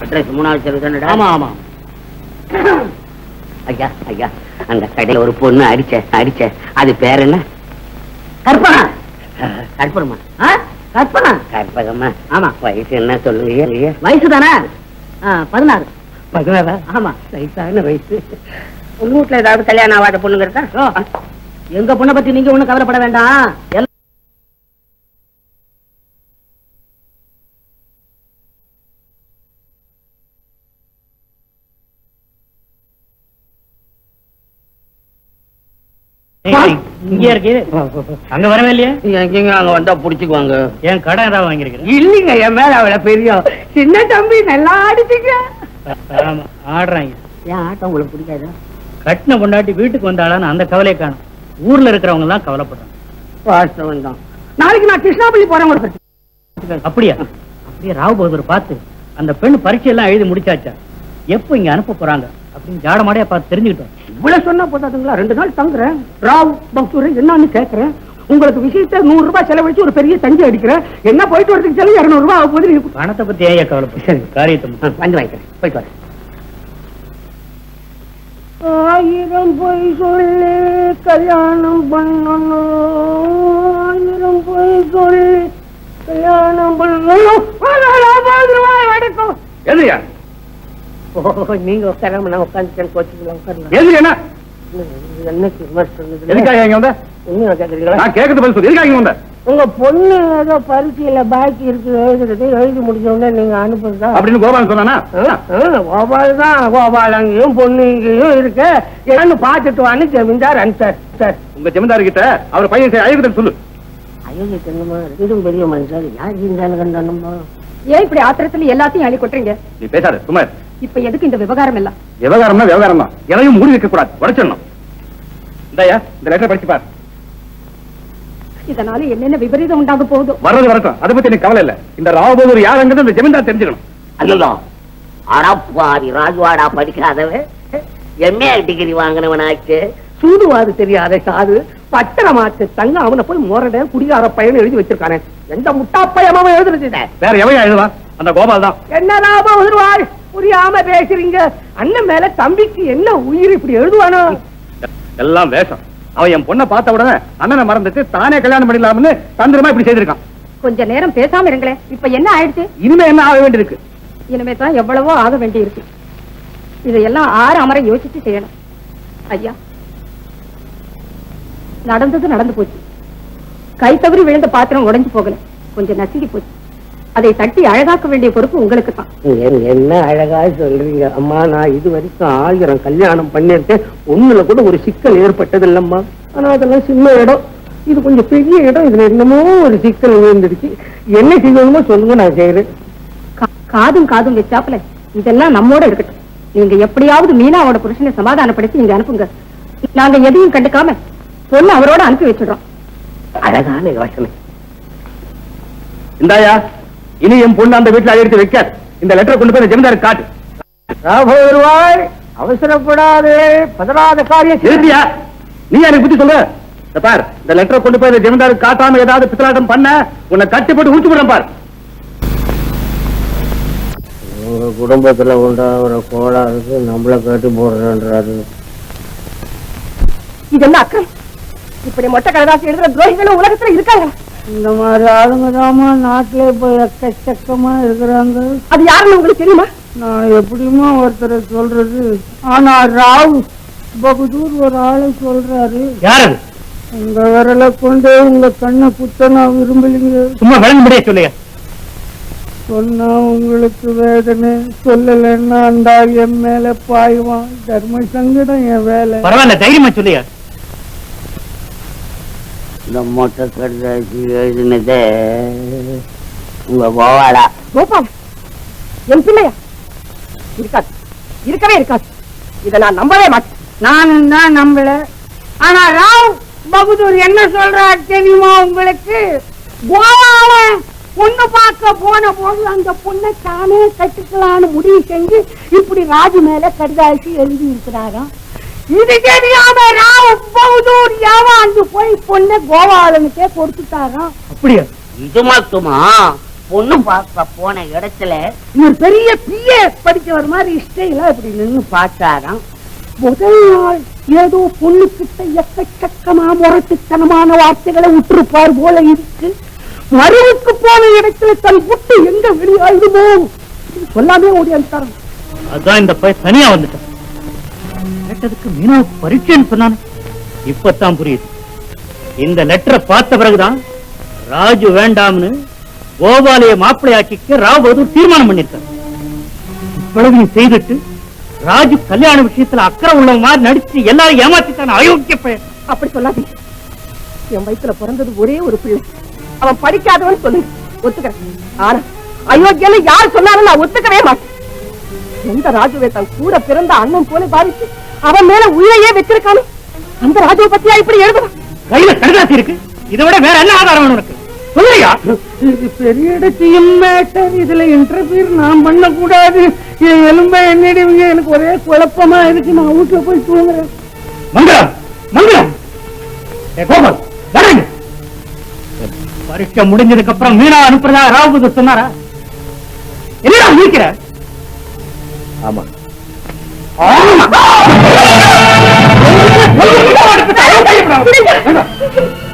Address 3வது தெரு தானடா? ஆமா ஆமா. ஐயா ஐயா, அந்த கடையில ஒரு பொண்ணு அடிச்ச அது பேர் என்ன? கற்பனா. கற்பகமா? கற்பனா? கற்பகமா. ஆமா. வயசு என்ன சொல்லுங்க? வயசு தானே 16. 16? ஆமா, வயசான வயசு. உங்க வீட்டுல ஏதாவது கல்யாணம் ஆகாத பொண்ணுங்க இருக்கா? எங்க பொண்ணை பத்தி நீங்க ஒண்ணும் கவலைப்பட வேண்டாம். இங்க இருக்கு, அங்க வரவே இல்லையா? எங்க அங்க வந்தா புடிச்சுக்குவாங்க. என் கடை ஏதாவது வாங்கிருக்கேன்? இல்லைங்க, என் மேல அவளை பெரிய சின்ன தம்பி நல்லா ஆடிச்சுங்க. ஆமா, ஆடுறாங்க. ஏன் ஆட்டம் உங்களுக்கு பிடிக்காதா? கட்டின பொண்டாட்டி வீட்டுக்கு வந்தாளான்னு அந்த கவலையை காணும். ஊர்ல இருக்கிறவங்க எல்லாம் கவலைப்படுறாங்க. வாஸ்தவம் தான். நாளைக்கு நான் கிருஷ்ணாபள்ளி போறேன். அப்படியா? அப்படியே ராவ் பகதூர் பார்த்து அந்த பெண் பரீட்சை எல்லாம் எழுதி முடிச்சாச்சா, எப்போ இங்க அனுப்ப போறாங்க அப்படின்னு ஜாடமாடையா பார்த்து தெரிஞ்சுக்கிட்டோம். இவ்வளவு சொன்னா போதாதுங்களா? 2 நாள் தங்குறேன். ராவ் பக்தூர் என்னன்னு கேட்கிறேன். உங்களுக்கு விஷயத்தை 100 ரூபாய் செலவழிச்சு ஒரு பெரிய தஞ்சை அடிக்கிறேன். என்ன போயிட்டு வரதுக்கு செலவு 200 ரூபாய் ஆகும் போது. பணத்தை பத்தி ஏன் கவலைப்படு? சரி, காரியத்தை வந்து வாங்கிக்கிறேன். போயிட்டு வரேன். 1000 பொய் சொல்லி கல்யாணம் பண்ணணும், 1000 பொய் சொல்லி கல்யாணம் பண்ணணும். எதுயா? நீங்க உட்காராம நான் உட்காந்துட்டேன். கோச்சுக்கலாம், உட்காரலாம். எது என்ன? என்னைக்கு எதுக்காக இங்க வந்த? உண்மையா கேக்குறீங்களா? நான் கேட்கறது பதில் சொல்லு. எதுக்காக இங்க வந்த? உங்க பொண்ணு ஏதோ பரீட்சையில பாக்கி இருக்கு எழுதுறது, எழுதி முடிஞ்ச உடனே நீங்க அனுப்புறதா அப்படின்னு கோபாலன் சொன்னானா? கோபால் தான். கோபால் அங்கேயும் பொண்ணு இங்கேயும் இருக்கு. என்னன்னு பாத்துட்டு வான்னு ஜமீன்தார் அனுப்பிச்சார். சார், உங்க ஜமீன்தார் கிட்ட அவர் பையன் அழகுதான் சொல்லு. அயோக்கிய கண்ணுமா இதுவும் பெரிய மனுஷன். யார் இருந்தாலும் கண்டனமா? ஏன் இப்படி ஆத்திரத்துல எல்லாத்தையும் அள்ளி கொட்டுறீங்க? நீ பேசாத, சும்மா. இப்ப எதுக்கு இந்த விவகாரம் எல்லாம்? விவகாரம்னா விவகாரம் தான். எதையும் மூடி வைக்க கூடாது, உடைச்சிடணும். இந்தாயா, இந்த லெட்டரை படிச்சு பாரு. இதனால என்னென்ன விபரீதம் உண்டாக போகுதோ. வர்றது வரட்டும், அதை பத்தி எனக்கு கவலை இல்ல. இந்த ராவபோதூர் யாருங்கிறது இந்த ஜமீன்தார் தெரிஞ்சுக்கணும். அல்லோ அடப்பாதி ராஜ்வாடா படிக்காதவன், எம்ஏ டிகிரி வாங்கினவனாச்சு, சூதுவாது தெரியாத சாது, பட்டணமாச்சு தங்க அவனை போய் மோரட குடிகார பையன் எழுதி வச்சிருக்கானே. எந்த முட்டா பையமாவும் எழுதுறது? வேற எவையா எழுதுவான்? அந்த கோபால் தான். என்ன லாபம் எழுதுவாள்? புரியாம பேசுறீங்க. அண்ணன் மேல தம்பிக்கு என்ன உயிர் இப்படி எழுதுவானோ? எல்லாம் வேஷம். அவன் என் பொண்ணை பார்த்த உடனே அண்ணனை மறந்துட்டு தானே கல்யாணம் பண்ணிடலாம்னு தந்திரமா இப்படி செய்திருக்கான். கொஞ்ச நேரம் பேசாம இருங்களேன். இப்ப என்ன ஆயிடுச்சு? இனிமே என்ன ஆக வேண்டியிருக்கு? இனிமே தான் எவ்வளவோ ஆக வேண்டி இருக்கு. இதையெல்லாம் 6 அமரை யோசிச்சு செய்யணும். ஐயா, நடந்தது நடந்து போச்சு. கை தவறி விழுந்த பாத்திரம் உடைஞ்சு போகல, கொஞ்சம் நசுங்கி போச்சு. அதை தட்டி அழகாக்க வேண்டிய பொறுப்பு உங்களுக்கு தான். என்ன அழகா சொல்றீங்க அம்மா. நான் இது வரைக்கும் 1000 கல்யாணம் பண்ணிருக்கேன். ஒண்ணுல கூட ஒரு சிக்கல் ஏற்பட்டது இல்லம்மா. ஆனா அதெல்லாம் சின்ன இடம், இது கொஞ்சம் பெரிய இடம். இதுல என்னமோ ஒரு சிக்கல் விழுந்துடுச்சு. என்ன செய்யணுமோ சொல்லுங்க, நான் செய்யறேன். காதும் காதும் வச்சாப்புல இதெல்லாம் நம்மோட இருக்கட்டும். நீங்க எப்படியாவது மீனாவோட புருஷனை சமாதானப்படுத்தி நீங்க அனுப்புங்க. நாங்க எதையும் கண்டுக்காம பொண்ணு அவரோட அனுப்பி வச்சிடறோம். அழகான யோசனை. இந்தாயா, இனி என் பொண்ணு அந்த வீட்டுல எடுத்து வைக்காது. இந்த லெட்டரை கொண்டு போய் ஜமீன்தாருக்கு காட்டு. வருவாய், அவசரப்படாதே, பதறாத காரியம் எழுதியா? நீ எனக்கு புத்தி சொல்லு. பார், இந்த லெட்டரை கொண்டு போய் ஜமீன்தாருக்கு காட்டாம ஏதாவது பித்தலாட்டம் பண்ண உன்னை கட்டி போட்டு ஊற்றி விட பார். உங்க குடும்பத்துல உண்டாகிற கோளாறுக்கு நம்மள கட்டி போடுறாரு. இதெல்லாம் அக்கம். இப்படி மொட்டை கடதாசி எழுதுற துரோகிகளும் உலகத்துல இருக்காங்க. இந்த மாதிரி ஆளுங்கதாமா நாட்டிலே போய் எக்கச்சக்கமா இருக்கிறாங்க. அது யாருன்னு உங்களுக்கு தெரியுமா? நான் எப்படியுமா ஒருத்தரை சொல்றது. ஆனா ராவ் பகதூர் ஒரு ஆளை சொல்றாரு. யாரு? உங்க விரலை கொண்டு உங்க கண்ணை குத்த நான் விரும்பலீங்க. சும்மா விளங்க முடிய சொல்லுங்க. சொன்னா உங்களுக்கு வேதனை, சொல்லலைன்னா அந்த என் மேல பாய்வான். தர்ம சங்கடம் என் வேலை. பரவாயில்ல, தைரியமா சொல்லுங்க. இந்த மொட்டை கடைசி எழுதினதே உங்க கோவாடா. கோபால் என் பிள்ளையா? இருக்காது, இருக்கவே இருக்காது. இதை நான் நம்பவே மாட்டேன். நானும் தான் நம்பல. ஆனா ராவ் பகதூர் என்ன சொல்றாரு தெரியுமா உங்களுக்கு? கோவால பொண்ணு பார்க்க போன போது அந்த பொண்ணை தானே கட்டிக்கலான்னு முடிவு செஞ்சு இப்படி ராஜு மேல கடிதாசி எழுதி இருக்கிறாராம். இது தெரியாம ராவ் பகதூர் ஏமாந்து போய் பொண்ணை கோவாலனுக்கே கொடுத்துட்டாராம். அப்படியா? இது மட்டுமா? பொண்ணு பார்க்க போன இடத்துல இவர் பெரிய பிஏ படிச்சவர் மாதிரி ஸ்டைலா இப்படி நின்னு பார்த்தாராம். முதல் நாள் ஏதோ பொண்ணு கிட்ட எக்கச்சக்கமா முரட்டுத்தனமான வார்த்தைகளை விட்டுருப்பார் போல இருக்கு. மருவுக்கு போன இடத்துல தன் புட்டு எங்க வெளியாயிடுமோ சொல்லாமே ஓடி அனுப்பிட்டாராம். அதான் இந்த பையன் தனியா வந்துட்டான். கேட்டதுக்கு மீனாவுக்கு பரீட்சைன்னு சொன்னானே, இப்பதான் புரியுது. இந்த லெட்டரை பார்த்த பிறகுதான் ராஜு வேண்டாம்னு கோபாலைய மாப்பிள்ளையாக்கிக்க ராவ் பகதூர் தீர்மானம் பண்ணிருக்கார். இவ்வளவு செய்துட்டு ராஜு கல்யாண விஷயத்துல அக்கறை உள்ளவங்க மாதிரி நடிச்சு எல்லாரும் ஏமாத்திட்டான அயோக்கிய பையன். அப்படி சொல்லாதீங்க. என் வயித்துல பிறந்தது ஒரே ஒரு பிள்ளை. அவன் படிக்காதவன் சொல்லுங்க, ஒத்துக்கிறேன். ஆனா அயோக்கியன்னு யார் சொன்னாலும் நான் ஒத்துக்கவே மாட்டேன். எந்த ராஜுவை தன் கூட பிறந்த அண்ணன் போல பாதிச்சு அவன் மேல உயிரையே வச்சிருக்கானோ அந்த ராஜுவை பத்தியா இப்படி எழுதணும்? கையில கடுதாசி இருக்கு, இதை விட வேற என்ன ஆதாரம் வேணும் உனக்கு? சொல்லுயா. இது பெரிய இடத்தையும் மேட்டர். இதுல இன்டர்வியூ நான் பண்ண கூடாது. என் எலும்பை என்னடிவங்க, எனக்கு ஒரே குழப்பமா இருக்கு. நான் வீட்டுல போய் தூங்குறேன். மங்களம் மங்களம் கோபால் வரேங்க. பரீட்சை முடிஞ்சதுக்கு அப்புறம் மீனா அனுப்புறதா ராவ் பகதூர் சொன்னாரா? என்னடா முடிக்கிற? ஆமா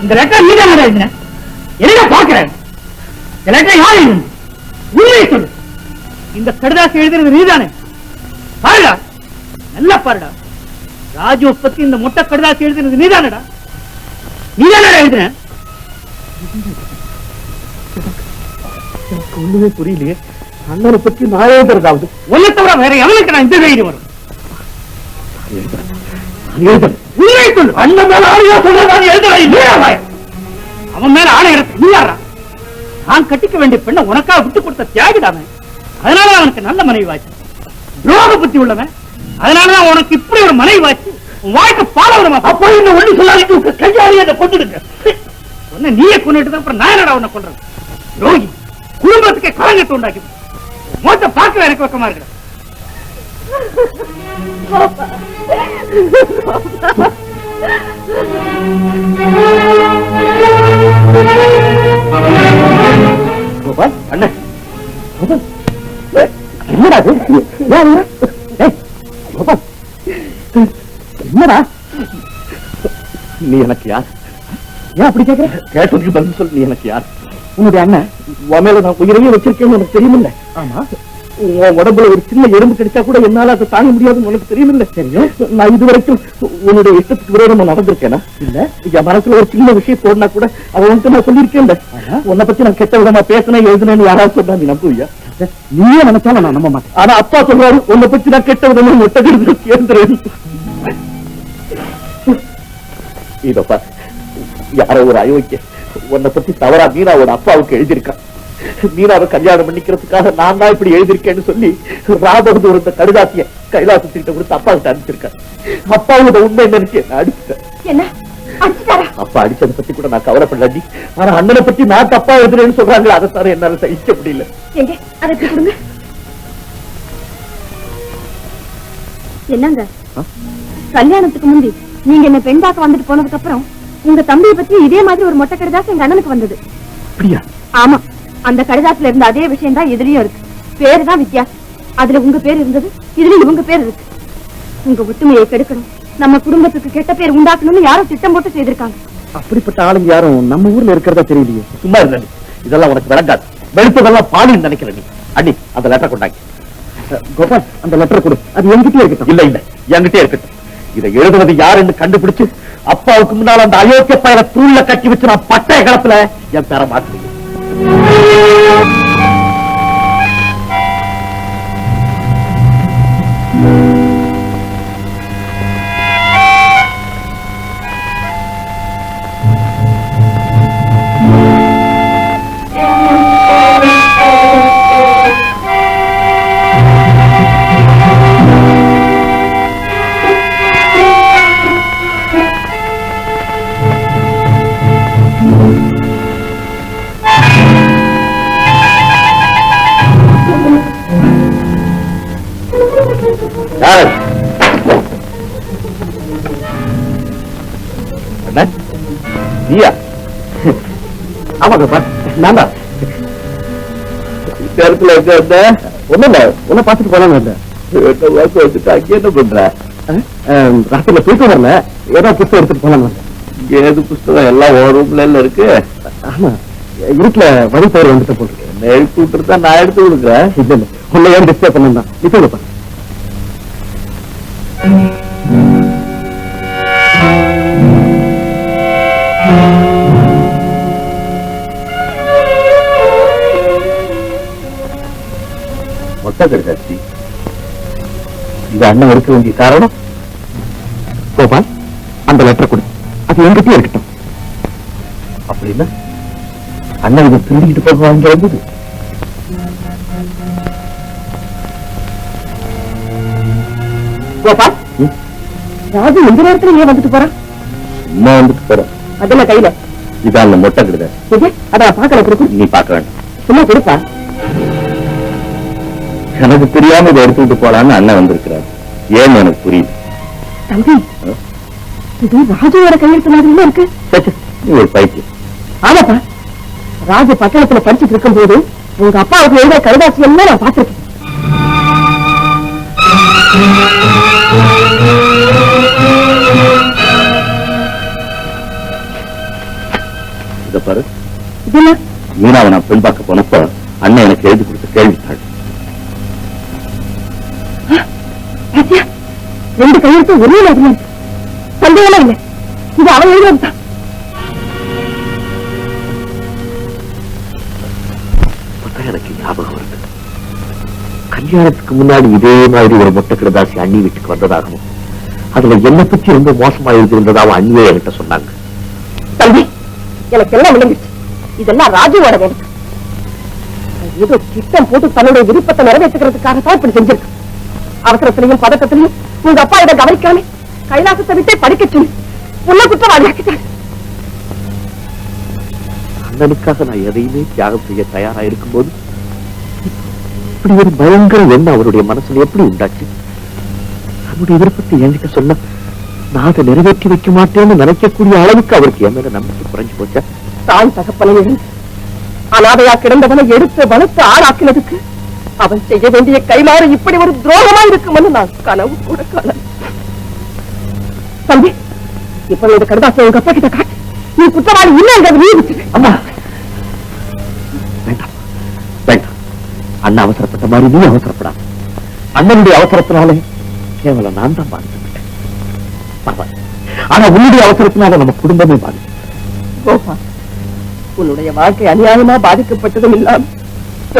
இந்த லெட்டர் நீதான் எழுதின. என்ன பாக்குறேன்? இந்த லெட்டர் யார் எழுது? உண்மையை சொல்லு. இந்த கடிதாசி எழுதுறது நீதானே? பாருடா, நல்லா பாருடா. ராஜுவை பத்தி இந்த மொட்டை கடிதாசி எழுதுறது நீதானடா? நீதானடா எழுதுன? ஒண்ணுமே புரியலையே. அண்ணனை பத்தி நான் எழுதுறதாவது ஒன்னை தவிர வேற எவனுக்கு நான் இந்த தைரியம் வரும்? உண்மையை சொல்லு. அண்ணன் மேல ஆணையா சொல்றதான் எழுதுறா. அவன் மேல ஆணை எடுத்து நீ யாரா? நான் கட்டிக்க வேண்டிய பெண்ணை உனக்காக விட்டு கொடுத்த தியாகிடாம. அதனால அவனுக்கு நல்ல மனைவி வாச்சு. துரோக புத்தி உள்ளவன். அதனாலதான் உனக்கு இப்படி ஒரு மனைவி வாச்சு. உன் வாழ்க்கை பாலவரமா? அப்போ என்ன ஒண்ணு சொல்லாதீங்க. கையாளி அதை கொண்டுடுங்க. உன்னை நீயே கொண்டுட்டு அப்புறம் நான் என்னடா உன்னை கொள்றது? ரோகி குடும்பத்துக்கே கலங்கத்தை உண்டாக்கி மோத்த பார்க்க எனக்கு பக்கமா இருக்கிற. கோபால் அண்ணன் கோபால் என்னடா கோபால் என்னடா? நீ எனக்கு யார்? ஏன் அப்படி கேட்கிற? கேட்டதுக்கு பதில் சொல்லு. நீ எனக்கு யார்? உன்னுடைய அண்ணன். உன் மேல நான் உயிரையே வச்சிருக்கேன்னு உனக்கு தெரியுமில்ல? ஆமா. உன் உடம்புல ஒரு சின்ன எறும்பு கிடைச்சா கூட என்னால அதை தாங்க முடியாதுன்னு உனக்கு தெரியுமில்ல? தெரியும். நான் இதுவரைக்கும் உன்னுடைய இஷ்டத்துக்கு விரோதமா நடந்திருக்கேனா? இல்ல. என் மனசுல ஒரு சின்ன விஷயம் தோணுனா கூட அவன் வந்து நான் சொல்லியிருக்கேன். உன்னை பத்தி நான் கெட்ட விதமா பேசினேன் எழுதுனேன்னு யாராவது சொன்னா நீ நம்புவியா? நீயே நினைச்சாலும் நான் நம்ப மாட்டேன். ஆனா அப்பா சொல்றாரு உன்னை பத்தி நான் கெட்ட விதமா முட்டை சேர்ந்துறேன். இதப்பா யாரோ ஒரு அயோக்கிய உன்னை பத்தி தவறா மீனாவோட அப்பாவுக்கு எழுதியிருக்கான். மீனாவை கல்யாணம் பண்ணிக்கிறதுக்காக நான் தான் இப்படி எழுதியிருக்கேன்னு சொல்லி ராபகதூர் இந்த கடிதாசிய கைலாசத்திட்ட கொடுத்து அப்பா கிட்ட அனுப்பிச்சிருக்கேன். அப்பாவோட உண்மை நினைச்சு என்ன அடிச்சுட்டேன். அப்பா அடிச்சதை பத்தி கூட நான் கவலைப்படாடி. ஆனா அண்ணனை பத்தி நான் தப்பா எழுதுறேன்னு சொல்றாங்களே அதை தவிர என்னால சகிக்க முடியல. என்னங்க கல்யாணத்துக்கு முந்தி நீங்க என்ன பெண் பார்க்க வந்துட்டு போனதுக்கு அப்புறம் உங்க தம்பியை பத்தி இதே மாதிரி ஒரு மொட்டை கடிதாசு எங்க அண்ணனுக்கு வந்தது. அப்படியா? ஆமா. அந்த கடிதாசுல இருந்த அதே விஷயம் தான் இதுலயும் இருக்கு. பேரு தான் வித்தியாசம். அதுல உங்க பேர் இருந்தது, இதுல இவங்க பேர் இருக்கு. உங்க ஒற்றுமையை கெடுக்கணும், நம்ம குடும்பத்துக்கு கெட்ட பேர் உண்டாக்கணும்னு யாரும் திட்டம் போட்டு செய்திருக்காங்க. அப்படிப்பட்ட ஆளுங்க யாரும் நம்ம ஊர்ல இருக்கிறதா தெரியலையே. சும்மா இருந்த இதெல்லாம் உனக்கு விளங்காது. வெளுத்ததெல்லாம் பாலின்னு நினைக்கிறேன். நீ அண்ணி அந்த லெட்டர் கொண்டாங்க. கோபால் அந்த லெட்டர் கொடு. அது என்கிட்டே இருக்கட்டும். இல்ல இல்ல என்கிட்டே இருக்கட்டும். இதை எழுதுவது யாருன்னு கண்டுபிடிச்சு அப்பாவுக்கு முன்னால் அந்த அயோக்கிய பையனை தூள்ல கட்டி வச்சு நான் பட்டய களத்துல என் பேர மாற்றுவீங்க. நீயா? ஆமா கோபால் நான் தான். நேரத்துல எங்க வந்த? ஒண்ணும் இல்ல, உன்னை பார்த்துட்டு போலான்னு வந்தேன். வந்துட்டு அங்கே என்ன பண்ற? ராத்திரில தூக்கம் வரல, ஏதோ புத்தகம் எடுத்துட்டு போலான்னு வந்தேன். ஏது புஸ்தகம்? எல்லாம் ஒரு ரூம்ல இருக்கு. ஆமா, இருட்டுல வழி பெயர் வந்துட்டு போட்டுருக்கேன். எழுத்து விட்டுருந்தா நான் எடுத்து கொடுக்குறேன். இல்ல இல்ல, உன்னை ஏன் டிஸ்டர்ப் பண்ணா நீ சொல்லுப்பா. மொத்த கிடைச்சாச்சு. இந்த அண்ணன் இருக்க வேண்டிய காரணம் கோபால், அந்த லெட்டர் கொடு, அது என்கிட்டயே இருக்கட்டும். அப்படின்னா அண்ணன் இதை திருடிக்கிட்டு போக வாங்க வந்தது. கோபால், ராஜு எந்த நேரத்துல ஏன் வந்துட்டு போறான்? சும்மா வந்துட்டு போறான். அதெல்லாம் கையில இதான் அந்த மொட்டை கிடையாது. அதான் பாக்கல கொடுக்கும். நீ பார்க்க வேண்டாம், சும்மா கொடுப்பா. எனக்கு தெரியாம இதை எடுத்துட்டு போலான்னு அண்ணன் வந்திருக்கிறார். ஏன்னு எனக்கு புரியுது. தம்பி, இது ராஜுவோட கையெழுத்து மாதிரி இருக்கு. நீ ஒரு பைத்தியம். ஆமாப்பா, ராஜு பட்டணத்துல படிச்சுட்டு இருக்கும் போது உங்க அப்பாவுக்கு எழுத கடிதாசியம் நான் பார்த்திருக்கேன். இத பாரு, மீனாவை நான் பெண் பார்க்க போனப்ப அண்ணன் எனக்கு எழுதி கொடுத்த கேள்வித்தாள். ரெண்டு கையெழுத்து ஒரே மாதிரி சந்தேகமே இல்லை, இது அவன் எழுதுதான். எனக்கு ஞாபகம் வருது, கல்யாணத்துக்கு முன்னாடி இதே மாதிரி ஒரு மொட்டை கிடதாசி அண்ணி வீட்டுக்கு வந்ததாகவும் அதுல என்னை பற்றி ரொம்ப மோசமா எழுதியிருந்ததாகவும் அண்ணியே என்கிட்ட சொன்னாங்க. தம்பி, எனக்கு எல்லாம் விளங்குச்சு. இதெல்லாம் ராஜுவோட வேலை. ஏதோ திட்டம் போட்டு தன்னுடைய விருப்பத்தை நிறைவேற்றுக்கிறதுக்காகத்தான் இப்படி செஞ்சிருக்கு. அவசரத்திலையும் பதக்கத்திலையும் உங்க அப்பா இதை கவனிக்காம கைலாசத்தை விட்டே படிக்க சொல்லி உள்ள குற்றவாளி ஆக்கிட்டார். அண்ணனுக்காக நான் எதையுமே தியாகம் செய்ய தயாரா இருக்கும் போது இப்படி ஒரு பயங்கர எண்ணம் அவருடைய மனசுல எப்படி உண்டாச்சு? நம்முடைய விருப்பத்தை என்கிட்ட சொன்ன நான் அதை நிறைவேற்றி வைக்க மாட்டேன்னு நினைக்கக்கூடிய அளவுக்கு அவருக்கு என் மேல நம்பிக்கை குறைஞ்சு போச்சா? தாய் தகப்பனை அனாதையா கிடந்தவனை எடுத்து வளர்த்து ஆளாக்கினதுக்கு அவன் செய்ய வேண்டிய கைமாறு இப்படி ஒரு துரோகமா இருக்குமென்னு நான் கனவு கூட காண. தம்பி, இப்ப இந்த கடுதாசியை உங்க அப்பா கிட்ட காட்டு. நீ குற்றவாளி இல்லைங்கிறது நிரூபிச்சு. அம்மா வேண்டாம் வேண்டாம், அண்ணன் அவசரப்பட்ட மாதிரி நீ அவசரப்படாது. அண்ணனுடைய அவசரத்தினாலே கேவலம் நான் தான் பாதிக்கப்பட்டேன். ஆனா உன்னுடைய அவசரத்தினால நம்ம குடும்பமே பாதிக்கும். உன்னுடைய வாழ்க்கை அநியாயமா பாதிக்கப்பட்டதும் இல்லாம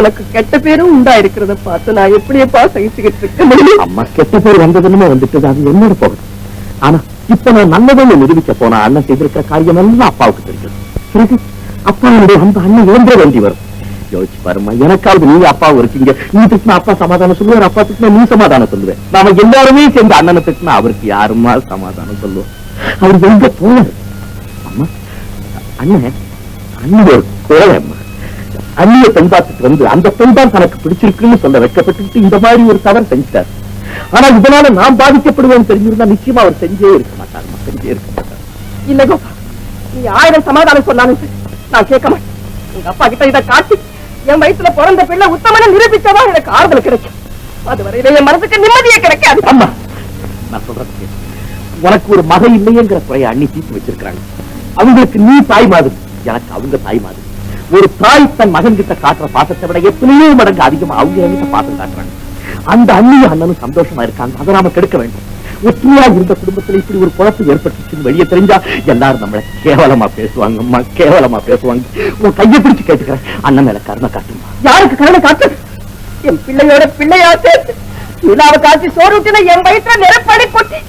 உனக்கு கெட்ட பேரும் உண்டா இருக்கிறத பார்த்து நான் எப்படியப்பா சகிச்சுக்கிட்டு இருக்க முடியும்? அம்மா, கெட்ட பேர் வந்ததுன்னு வந்துட்டு அது என்னோட போகுது. ஆனா இப்ப நான் நல்லதுன்னு நிரூபிக்க போனா அண்ணன் செய்திருக்கிற காரியம் எல்லாம் அப்பாவுக்கு தெரியும். அப்பாவுடைய அந்த அண்ணன் இழந்த வேண்டி வரும். யோசிச்சு பாருமா, எனக்காவது நீ அப்பாவும் இருக்கீங்க. நீ திட்டினா அப்பா சமாதானம் சொல்லுவார், அப்பா திட்டினா நீ சமாதானம் சொல்லுவேன். நாம எல்லாருமே சேர்ந்து அண்ணனை திட்டினா அவருக்கு யாருமா சமாதானம் சொல்லுவோம்? அவர் எங்க போனாரு? அம்மா, அண்ணன் அண்ணன் ஒரு கோழை. அம்மா, அண்ணிய பெண் பார்த்துட்டு வந்து அந்த பெண் தான் தனக்கு பிடிச்சிருக்குன்னு சொல்ல வைக்கப்பட்டு இந்த மாதிரி ஒரு தவறு செஞ்சார். ஆனா இதனால நான் பாதிக்கப்படுவேன் தெரிஞ்சிருந்தா நிச்சயமா அவர் செஞ்சே இருக்க மாட்டார். செஞ்சே இருக்க மாட்டார். இல்ல கோபா, நீ 1000 சமாதானம் சொன்னாலும் நான் கேட்க மாட்டேன். உங்க அப்பா கிட்ட இதை காட்டி என் வயசுல பிறந்த பிள்ளை உத்தமனை நிரூபிச்சாதான் எனக்கு ஆறுதல் கிடைக்கும். அதுவரையில என் மனசுக்கு நிம்மதியே கிடைக்காது. அம்மா, நான் சொல்றது உனக்கு ஒரு மகை இல்லையேங்கிற குறைய அண்ணி தீர்த்து வச்சிருக்காங்க. அவங்களுக்கு நீ தாய் மாதிரி, எனக்கு அவங்க தாய் மாதிரி. ஒரு தாய் தன் மகன் கிட்ட காட்டுற பாசத்தை விட எத்தனையோ மடங்கு அதிகமா அவங்க என்கிட்ட பாசம் காட்டுறாங்க. அந்த அண்ணியும் அண்ணனும் சந்தோஷமா இருக்காங்க, அதை நாம கெடுக்க வேண்டும். ஒற்றுமையா இருந்த குடும்பத்துல இப்படி ஒரு குழப்பம் ஏற்பட்டுச்சுன்னு வெளியே தெரிஞ்சா எல்லாரும் நம்மள கேவலமா பேசுவாங்க. அம்மா, கேவலமா பேசுவாங்க. உன் கையை பிடிச்சு கேட்டுக்கிறேன், அண்ணன் மேல கருணை காட்டுமா. யாருக்கு கருணை காட்டு? என் பிள்ளையோட பிள்ளையா சேர்த்து நிலாவை காட்சி சோறுட்டின என் வயிற்ற நெருப்படி கொட்டி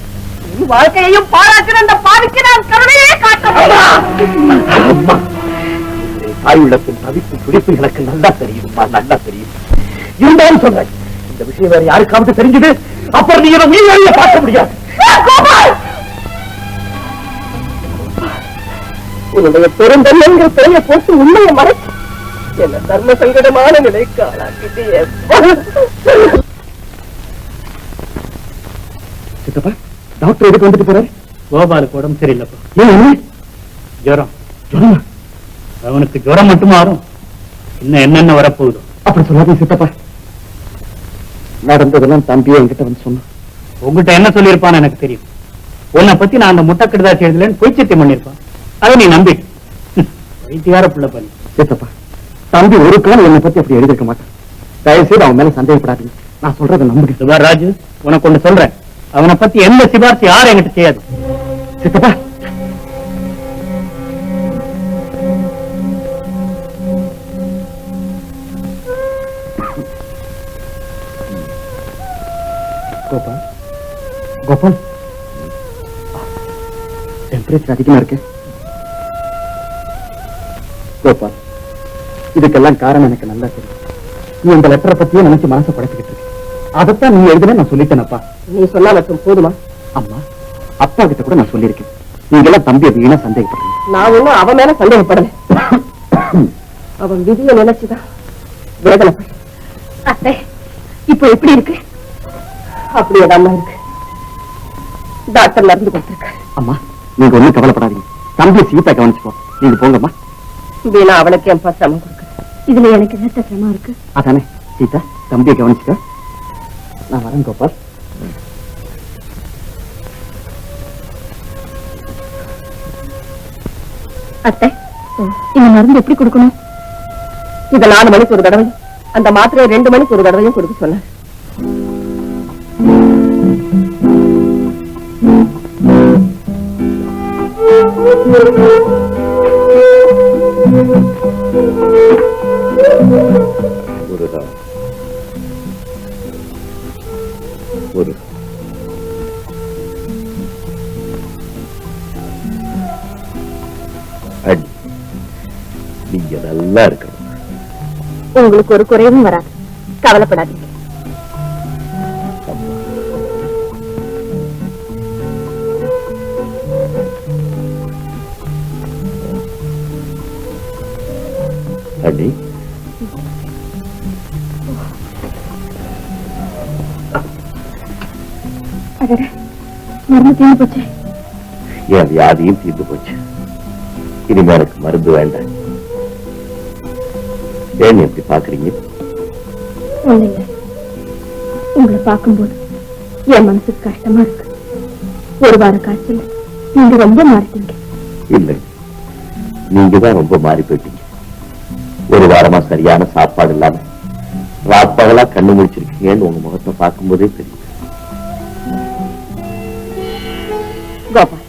என் வாழ்க்கையையும் பாராட்டின அந்த பாவிக்கு நான் கருணையே காட்ட. தாயுள்ளத்தின் தவிப்பு துடிப்பு எனக்கு நல்லா தெரியுமா, நல்லா தெரியும். இருந்தாலும் சொல்றேன், இந்த விஷயம் வேற யாருக்காவது தெரிஞ்சது அப்புறம் நீ மீன் பார்க்க முடியாது. உன்னுடைய பெருந்தன்மைங்கிற பெரிய போட்டு உண்மையை மறைச்சு என்ன தர்ம சங்கடமான நிலைக்கு ஆளாக்கிட்டே. சித்தப்பா, டாக்டர் எதுக்கு வந்துட்டு போறாரு? கோபாலுக்கு உடம்பு சரியில்லப்பா. ஏன்? ஜுரம். அவனுக்கு ஜுரம் மட்டும் மாறும், இன்னும் என்னென்ன வரப்போகுது. அப்படி சொல்லாதீங்க சித்தப்பா. நடந்ததெல்லாம் தம்பியை என்கிட்ட வந்து சொன்னான். உங்ககிட்ட என்ன சொல்லியிருப்பான்னு எனக்கு தெரியும். உன்னை பத்தி நான் அந்த முட்டை கடுதாசி எழுதலன்னு பொய் சத்தியம் பண்ணிருப்பான். அதை நீ நம்பி வைத்தியார பிள்ளை பண்ணி. சித்தப்பா, தம்பி ஒரு காலம் என்னை பத்தி அப்படி எழுதிருக்க மாட்டான். தயவுசெய்து அவன் மேல சந்தேகப்படாதீங்க. நான் சொல்றதை நம்புங்க. சிவார் ராஜு, உனக்கு ஒண்ணு சொல்றேன். அவனை பத்தி எந்த சிபாரிசு யாரும் என்கிட்ட செய்யாது. சித்தப்பா, கோபால் கோபால், டெம்பரேச்சர் அதிகமா இருக்கு. கோபால், இதுக்கெல்லாம் காரணம் எனக்கு நல்லா தெரியும். நீ இந்த லெட்டரை பத்தியே நினைச்சு மனசை படைச்சுக்கிட்டு இருக்க. அதைத்தான் நீ எழுதுன நான் சொல்லிட்டேனப்பா. நீ சொன்னா மட்டும் போதுமா? அம்மா, அப்பா கிட்ட கூட நான் சொல்லியிருக்கேன். நீங்க எல்லாம் தம்பியை வீணா சந்தேகப்படுறீங்க. நான் ஒண்ணும் அவன் மேல சந்தேகப்படல. அவன் விதியை நினைச்சுதான் வேதனைப்படு. அத்தை, இப்போ எப்படி இருக்கு? அப்படியேதான் இருக்கு. டாக்டர் மருந்து கொடுத்திருக்க. அம்மா, நீங்க ஒண்ணும் கவலைப்படாதீங்க. தம்பியை சீதா கவனிச்சுப்போ. நீங்க போங்கம்மா. வீணா அவனுக்கு என் சிரமம் கொடுக்க. இதுல எனக்கு என்ன சிரமம் இருக்கு? அதானே சீதா, தம்பியை கவனிச்சுக்க. நான் வரேன் கோபால். அத்தை, இந்த மருந்து எப்படி கொடுக்கணும்? இத 4 மணிக்கு ஒரு தடவை, அந்த மாத்திரை 2 மணிக்கு ஒரு தடவையும் கொடுக்க சொன்ன. நீங்க நல்லா இருக்கணும். உங்களுக்கு ஒரு குறைவும் வராது, கவலைப்படாதீங்க. அண்ணி, மருந்து தீர்ந்து போச்சு. என் வியாதியும் தீர்ந்து போச்சு. இனிமே எனக்கு மருந்து வேண்டாம். ஏன் எப்படி பாக்குறீங்க? ஒண்ணுங்க, உங்களை பார்க்கும்போது என் மனசுக்கு கஷ்டமா இருக்கு. ஒரு வார காய்ச்சல் நீங்க ரொம்ப மாறிட்டீங்க. இல்லை, நீங்க தான் ரொம்ப மாறி போயிட்டீங்க. ஒரு வாரமா சரியான சாப்பாடு இல்லாம ராப்பகலா கண்ணு முடிச்சிருக்கீங்கன்னு உங்க முகத்தை பார்க்கும் போதே தெரியும். கோபால்,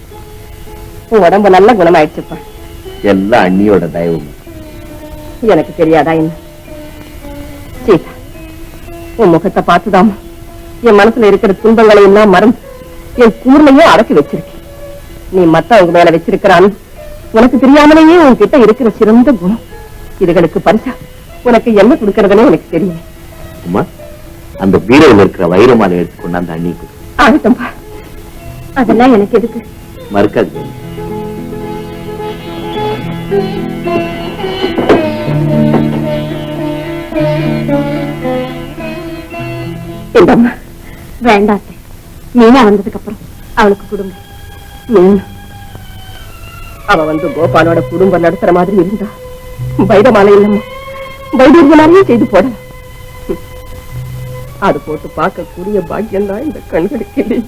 உன் உடம்பு நல்ல குணமாயிடுச்சுப்பா. எல்லாம் அண்ணியோட தயவு. எனக்கு தெரியாதா என்ன? சீதா, உன் முகத்தை பார்த்துதாமா என் மனசுல இருக்கிற துன்பங்களை எல்லாம் மறந்து என் கூர்மையே அடக்கி வச்சிருக்கேன். நீ மத்தவங்க மேல வச்சிருக்கிற அன்பு, உனக்கு தெரியாமலேயே உன்கிட்ட இருக்கிற சிறந்த குணம், இதுகளுக்கு பரிசா உனக்கு என்ன கொடுக்கறதுன்னு எனக்கு தெரியும். அம்மா, அந்த பீரோவில் இருக்கிற வைரமாலை எடுத்துக்கொண்டு அந்த அண்ணிக்கு ஆகட்டும்பா. அதெல்லாம் எனக்கு எதுக்கு? மறுக்காது. வேண்டாம், மீனா வந்ததுக்கு அப்புறம் அவளுக்கு குடும்பம். மீனா அவ வந்து கோபாலோட குடும்பம் நடத்துற மாதிரி இருந்தா வைரமாலை இல்லம்மா, வைத்தியமாலையும் செய்து போடலாம். அது போட்டு பார்க்கக்கூடிய பாக்கியம் தான் இந்த கண்களுக்கு இல்லை.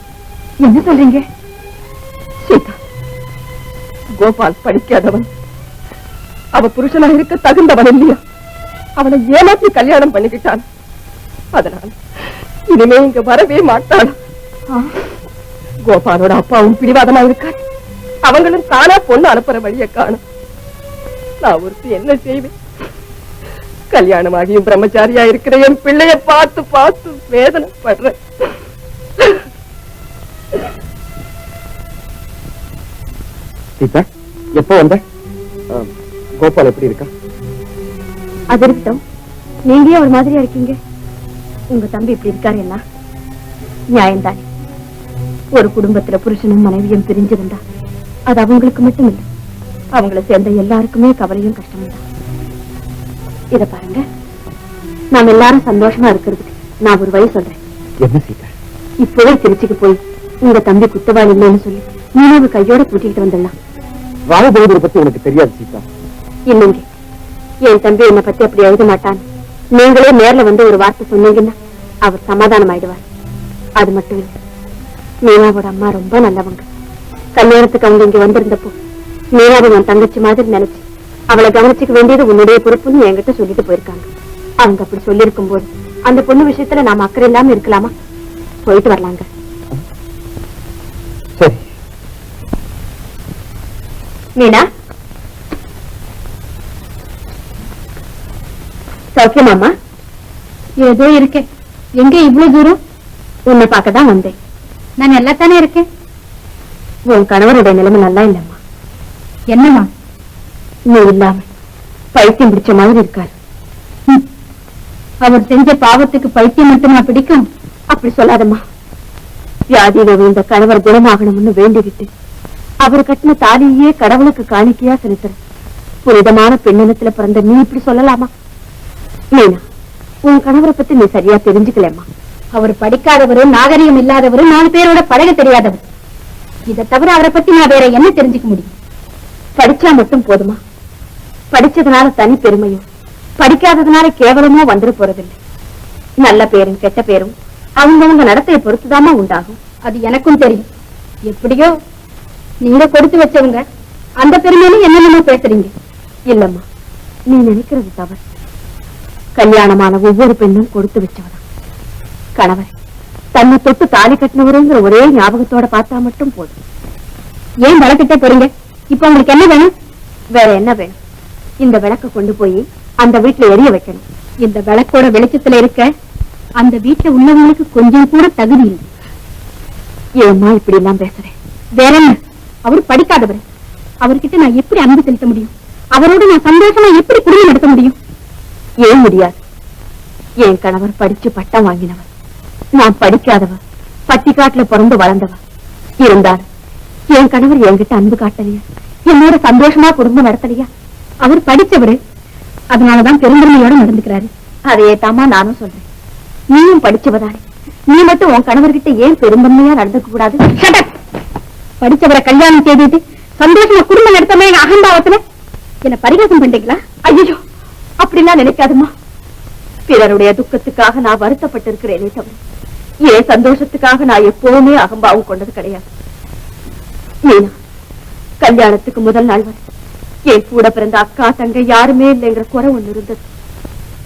என்ன சொல்றீங்க? சீதா, கோபால் படிக்காதவன், அவ புருஷனா இருக்க தகுந்தவன் இல்லையா? அவனை ஏமாற்றி கல்யாணம் பண்ணிக்கிட்டான். அதனால இனிமே இங்க வரவே மாட்டான். கோபாலோட அப்பாவும் பிடிவாதமா இருக்காரு. அவங்களும் தானா பொண்ணு அனுப்புற வழிய காணும். நான் ஒருத்தி என்ன செய்வேன்? கல்யாணமாகியும் பிரம்மச்சாரியா இருக்கிற என் பிள்ளைய பார்த்து பார்த்து வேதனைப்படுறேன். சீதா, எப்போ வந்த? கோபால் எப்படி இருக்கா? அதிருஷ்டம், நீங்க ஒரு மாதிரியா இருக்கீங்க. உங்க தம்பி இப்படி இருக்காரு எல்லாம் நியாயம்தானே. ஒரு குடும்பத்துல புருஷனும் மனைவியும் பிரிஞ்சிருந்தா அது அவங்களுக்கு மட்டும் இல்லை, அவங்களை சேர்ந்த எல்லாருக்குமே கவலையும் கஷ்டமும் தான். இத பாருங்க, நாம எல்லாரும் சந்தோஷமா இருக்கிறதுக்கு நான் ஒரு வழி சொல்றேன். என்ன சீதா? இப்பவே திருச்சிக்கு போய் உங்க தம்பி குத்தவாளி இல்லைன்னு சொல்லி நீங்க கையோட கூட்டிட்டு வந்துடலாம். ராமபகதூரை பத்தி உனக்கு தெரியாது சீதா. இல்லைங்க, என் தம்பி என்னை பத்தி அப்படி எழுத மாட்டான் நீங்களே நேர்ல வந்து ஒரு வார்த்தை சொன்னீங்கன்னா அவர் சமாதானம் ஆயிடுவார். அது மட்டும் இல்லை, மீனாவோட அம்மா ரொம்ப நல்லவங்க. கல்யாணத்துக்கு அவங்க இங்க வந்திருந்தப்போ மீனாவை உன் தங்கச்சி மாதிரி நினைச்சு அவளை கவனிச்சுக்க வேண்டியது உன்னுடைய பொறுப்புன்னு என்கிட்ட சொல்லிட்டு போயிருக்காங்க. அவங்க அப்படி சொல்லியிருக்கும் போது அந்த பொண்ணு விஷயத்துல நாம அக்கறை இல்லாம இருக்கலாமா? போயிட்டு வரலாங்க. சரி. மீனா, சௌக்கியமாமா? ஏதோ இருக்கேன். எங்க இவ்வளவு தூரம்? உன்னை பார்க்கதான் வந்தேன். நான் நல்லா தானே இருக்கேன். உன் கணவருடைய நிலைமை நல்லா இல்லம்மா. என்னம்மா? நீ இல்லாம பைத்தியம் பிடிச்ச மாதிரி இருக்காரு. அவர் செஞ்ச பாவத்துக்கு பைத்தியம் மட்டுமா பிடிக்கும்? அப்படி சொல்லாதம்மா. வியாதியில விழுந்த கணவர் குணமாகணும்னு வேண்டிக்கிட்டு அவர் கட்டின தாலியே கடவுளுக்கு காணிக்கையா செலுத்துற புனிதமான பெண்ணினத்துல பிறந்த நீ இப்படி சொல்லலாமா? மீனா, உன் கணவரை பத்தி நீ சரியா தெரிஞ்சுக்கலம்மா. அவர் படிக்காதவரு, நாகரிகம் இல்லாதவரு, 4 பேரோட பழக தெரியாதவர். இதை தவிர அவரை பத்தி நான் வேற என்ன தெரிஞ்சுக்க முடியும்? படிச்சா மட்டும் போதுமா? படிச்சதுனால தனி பெருமையும் படிக்காததுனால கேவலமோ வந்துட போறதில்லை. நல்ல பேரும் கெட்ட பேரும் அவங்கவுங்க நடத்தையை பொறுத்துதாமா உண்டாகும். அது எனக்கும் தெரியும். எப்படியோ நீங்க கொடுத்து வச்சவங்க, அந்த பெருமையில என்னென்னமோ பேசுறீங்க. இல்லம்மா, நீ நினைக்கிறது தவறு. கல்யாணமான ஒவ்வொரு பெண்ணும் கொடுத்து வச்சவதான். கணவர் தன்னை தொட்டு தாலி கட்டினவருங்கிற ஒரே ஞாபகத்தோட பார்த்தா மட்டும் போதும். ஏன் வழக்கிட்டே போறீங்க? இப்ப உங்களுக்கு என்ன வேணும்? வேற என்ன வேணும்? இந்த விளக்க கொண்டு போய் அந்த வீட்டுல எரிய வைக்கணும். இந்த விளக்கோட வெளிச்சத்துல இருக்க அந்த வீட்டுல உள்ளவங்களுக்கு கொஞ்சம் கூட தகுதி இல்லை. ஏம்மா இப்படி எல்லாம் பேசுறேன்? வேற என்ன? அவர் படிக்காதவர். அவர்கிட்ட நான் எப்படி அன்பு செலுத்த முடியும்? அவரோட நான் சந்தோஷமா எப்படி குடும்பம் நடத்த முடியும்? ஏன் முடியாது? என் கணவர் படிச்சு பட்டம் வாங்கினவர், நான் படிக்காதவர், பட்டிக்காட்டுல பிறந்து வளர்ந்தவர். இருந்தாலும் என் கணவர் என்கிட்ட அன்பு காட்டலையா? என்னோட சந்தோஷமா குடும்பம் நடத்தலையா? அவர் படிச்சவரு, அதனாலதான் பெருந்தன்மையோட நடந்துக்கிறாரு. அதையே தாமா நானும் சொல்றேன். நீயும் படிச்சவதானே, நீ மட்டும் உன் கணவர்கிட்ட ஏன் பெருந்தன்மையா நடந்துக்க கூடாது? படிச்சவரை கல்யாணம் செய்துட்டு சந்தோஷமா குடும்பம் நடத்தமே அகம்பாவத்துல என்ன பரிகாசம் பண்றீங்களா? ஐயோ, அப்படிலாம் நினைக்காதுமா. பிறருடைய துக்கத்துக்காக நான் வருத்தப்பட்டிருக்கிறேனே தவிர ஏன் சந்தோஷத்துக்காக நான் எப்பவுமே அகம்பாவம் கொண்டது கிடையாது. மீனா, கல்யாணத்துக்கு முதல் நாள் வரை என் கூட பிறந்த அக்கா தங்கை யாருமே இல்லைங்கிற குறை ஒண்ணு இருந்தது.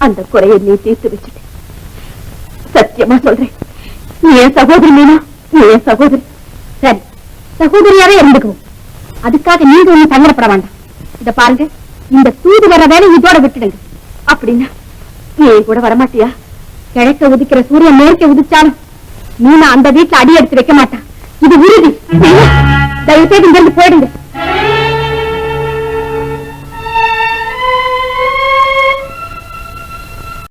அந்த குறையை நீ தீர்த்து வச்சுட்ட. சத்தியமா சொல்றேன், நீ என் சகோதரி மீனா, நீ என் சகோதரி. சரி, சகோதரியாவே இருந்துக்குவோம். அதுக்காக நீங்க ஒண்ணு சங்கடப்பட வேண்டாம். இத பாருங்க, இந்த தூது வர வேலை இதோட விட்டுடுங்க. அப்படின்னா நீ கூட வரமாட்டியா? கிழக்க உதிக்கிற சூரியன் மேற்க உதிச்சாலும் மீனா அந்த வீட்டுல அடி எடுத்து வைக்க மாட்டான். இது உறுதி. தயவு செய்து இங்கிருந்து போயிடுங்க.